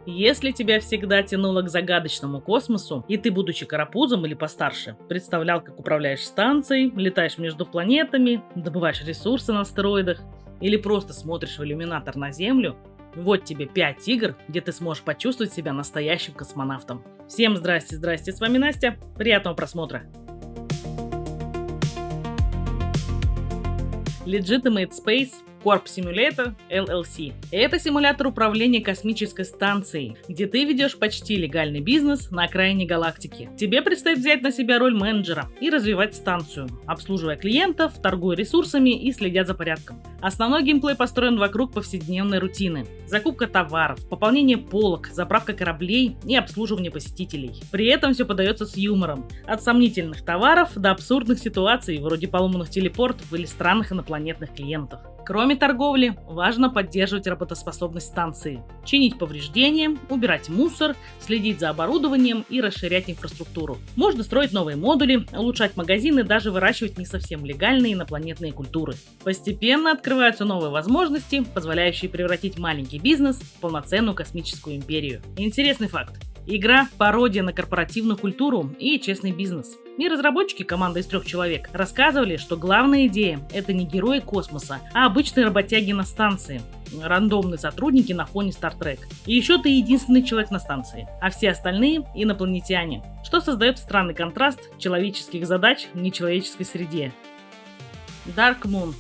Если тебя всегда тянуло к загадочному космосу, и ты, будучи карапузом или постарше, представлял, как управляешь станцией, летаешь между планетами, добываешь ресурсы на астероидах, или просто смотришь в иллюминатор на Землю, вот тебе 5 игр, где ты сможешь почувствовать себя настоящим космонавтом. Всем здрасте, с вами Настя, приятного просмотра. Legitimate Space Corp Simulator LLC. Это симулятор управления космической станцией, где ты ведешь почти легальный бизнес на окраине галактики. Тебе предстоит взять на себя роль менеджера и развивать станцию, обслуживая клиентов, торгуя ресурсами и следя за порядком. Основной геймплей построен вокруг повседневной рутины. Закупка товаров, пополнение полок, заправка кораблей и обслуживание посетителей. При этом все подается с юмором. От сомнительных товаров до абсурдных ситуаций, вроде поломанных телепортов или странных инопланетных клиентов. Кроме торговли, важно поддерживать работоспособность станции, чинить повреждения, убирать мусор, следить за оборудованием и расширять инфраструктуру. Можно строить новые модули, улучшать магазины, даже выращивать не совсем легальные инопланетные культуры. Постепенно открываются новые возможности, позволяющие превратить маленький бизнес в полноценную космическую империю. Интересный факт. Игра – пародия на корпоративную культуру и честный бизнес. И разработчики, команда из 3 человек, рассказывали, что главная идея – это не герои космоса, а обычные работяги на станции. Рандомные сотрудники на фоне Star Trek. И еще ты единственный человек на станции, а все остальные – инопланетяне, что создает странный контраст человеческих задач в нечеловеческой среде. Dark Moon.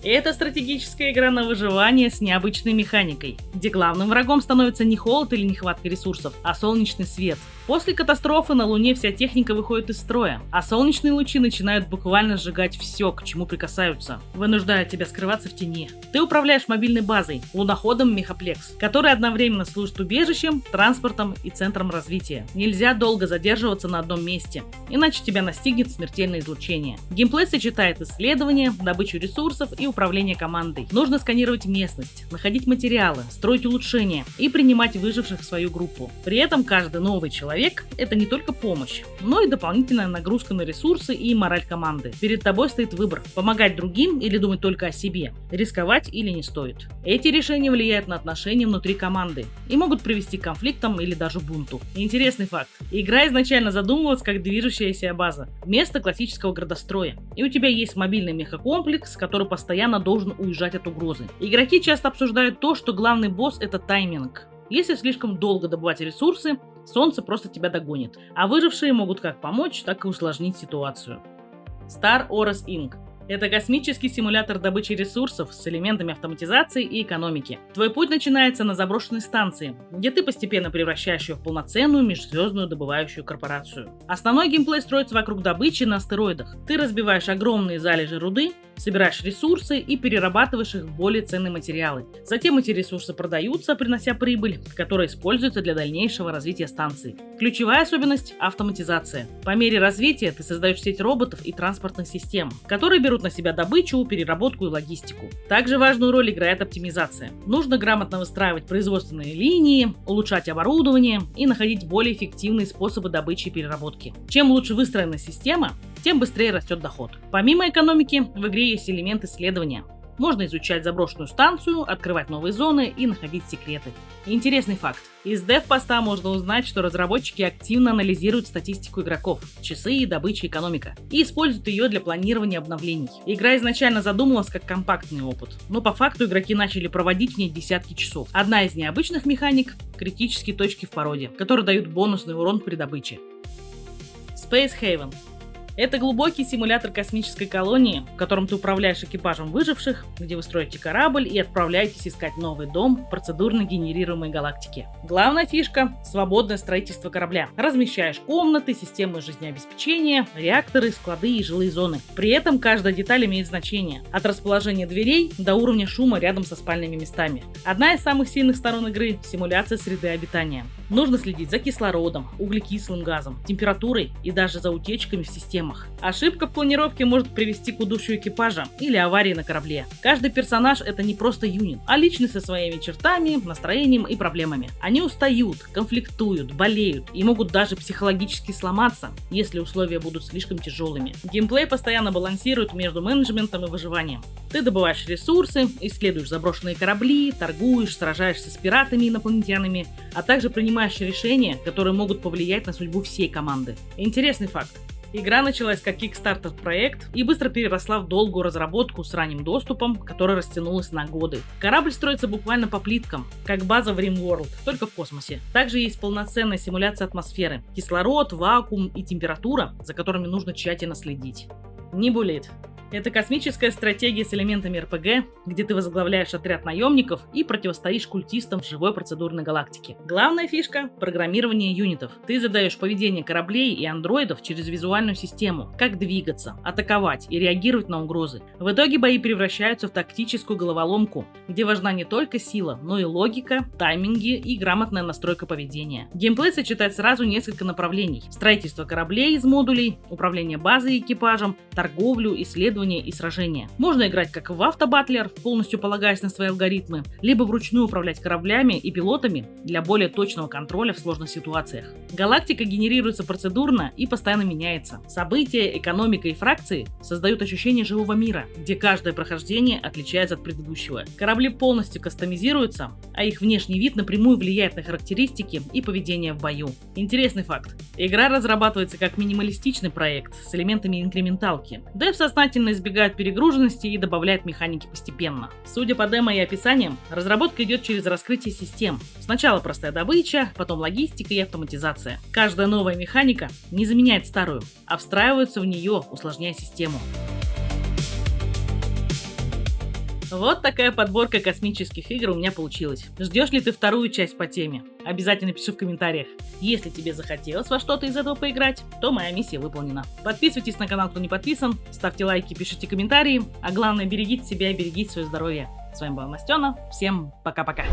Это стратегическая игра на выживание с необычной механикой, где главным врагом становится не холод или нехватка ресурсов, а солнечный свет. После катастрофы на Луне вся техника выходит из строя, а солнечные лучи начинают буквально сжигать все, к чему прикасаются, вынуждая тебя скрываться в тени. Ты управляешь мобильной базой, луноходом Мехаплекс, который одновременно служит убежищем, транспортом и центром развития. Нельзя долго задерживаться на одном месте, иначе тебя настигнет смертельное излучение. Геймплей сочетает исследования, добычу ресурсов и управление командой. Нужно сканировать местность, находить материалы, строить улучшения и принимать выживших в свою группу. При этом каждый новый человек — это не только помощь, но и дополнительная нагрузка на ресурсы и мораль команды. Перед тобой стоит выбор — помогать другим или думать только о себе, рисковать или не стоит. Эти решения влияют на отношения внутри команды и могут привести к конфликтам или даже бунту. Интересный факт. Игра изначально задумывалась как движущаяся база, вместо классического градостроя. И у тебя есть мобильный мехакомплекс, который постоянно должен уезжать от угрозы. Игроки часто обсуждают то, что главный босс — это тайминг. Если слишком долго добывать ресурсы, солнце просто тебя догонит, а выжившие могут как помочь, так и усложнить ситуацию. Star Oras Inc. Это космический симулятор добычи ресурсов с элементами автоматизации и экономики. Твой путь начинается на заброшенной станции, где ты постепенно превращаешь ее в полноценную межзвездную добывающую корпорацию. Основной геймплей строится вокруг добычи на астероидах. Ты разбиваешь огромные залежи руды, собираешь ресурсы и перерабатываешь их в более ценные материалы. Затем эти ресурсы продаются, принося прибыль, которая используется для дальнейшего развития станции. Ключевая особенность – автоматизация. По мере развития ты создаешь сеть роботов и транспортных систем, которые берут на себя добычу, переработку и логистику. Также важную роль играет оптимизация. Нужно грамотно выстраивать производственные линии, улучшать оборудование и находить более эффективные способы добычи и переработки. Чем лучше выстроена система, тем быстрее растет доход. Помимо экономики, в игре есть элемент исследования. Можно изучать заброшенную станцию, открывать новые зоны и находить секреты. Интересный факт. Из дев-поста можно узнать, что разработчики активно анализируют статистику игроков, часы, добыча, экономика, и используют ее для планирования обновлений. Игра изначально задумывалась как компактный опыт, но по факту игроки начали проводить в ней десятки часов. Одна из необычных механик — критические точки в породе, которые дают бонусный урон при добыче. Space Haven. Это глубокий симулятор космической колонии, в котором ты управляешь экипажем выживших, где вы строите корабль и отправляетесь искать новый дом в процедурно генерируемой галактике. Главная фишка – свободное строительство корабля. Размещаешь комнаты, системы жизнеобеспечения, реакторы, склады и жилые зоны. При этом каждая деталь имеет значение, от расположения дверей до уровня шума рядом со спальными местами. Одна из самых сильных сторон игры – симуляция среды обитания. Нужно следить за кислородом, углекислым газом, температурой и даже за утечками в системах. Ошибка в планировке может привести к удушью экипажа или аварии на корабле. Каждый персонаж — это не просто юнит, а личность со своими чертами, настроением и проблемами. Они устают, конфликтуют, болеют и могут даже психологически сломаться, если условия будут слишком тяжелыми. Геймплей постоянно балансирует между менеджментом и выживанием. Ты добываешь ресурсы, исследуешь заброшенные корабли, торгуешь, сражаешься с пиратами и инопланетянами, а также принимаешь решения, которые могут повлиять на судьбу всей команды. Интересный факт. Игра началась как Kickstarter проект и быстро переросла в долгую разработку с ранним доступом, которая растянулась на годы. Корабль строится буквально по плиткам, как база в RimWorld, только в космосе. Также есть полноценная симуляция атмосферы, кислород, вакуум и температура, за которыми нужно тщательно следить. Нибулит. Это космическая стратегия с элементами РПГ, где ты возглавляешь отряд наемников и противостоишь культистам в живой процедурной галактике. Главная фишка — программирование юнитов. Ты задаешь поведение кораблей и андроидов через визуальную систему, как двигаться, атаковать и реагировать на угрозы. В итоге бои превращаются в тактическую головоломку, где важна не только сила, но и логика, тайминги и грамотная настройка поведения. Геймплей сочетает сразу несколько направлений: строительство кораблей из модулей, управление базой и экипажем, торговлю, исследование и сражения. Можно играть как в автобатлер, полностью полагаясь на свои алгоритмы, либо вручную управлять кораблями и пилотами для более точного контроля в сложных ситуациях. Галактика генерируется процедурно и постоянно меняется. События, экономика и фракции создают ощущение живого мира, где каждое прохождение отличается от предыдущего. Корабли полностью кастомизируются, а их внешний вид напрямую влияет на характеристики и поведение в бою. Интересный факт. Игра разрабатывается как минималистичный проект с элементами инкременталки. Дев сознательно избегает перегруженности и добавляет механики постепенно. Судя по демо и описаниям, разработка идет через раскрытие систем. Сначала простая добыча, потом логистика и автоматизация. Каждая новая механика не заменяет старую, а встраивается в нее, усложняя систему. Вот такая подборка космических игр у меня получилась. Ждешь ли ты вторую часть по теме? Обязательно пиши в комментариях. Если тебе захотелось во что-то из этого поиграть, то моя миссия выполнена. Подписывайтесь на канал, кто не подписан, ставьте лайки, пишите комментарии, а главное, берегите себя и берегите свое здоровье. С вами была Настена, всем пока-пока.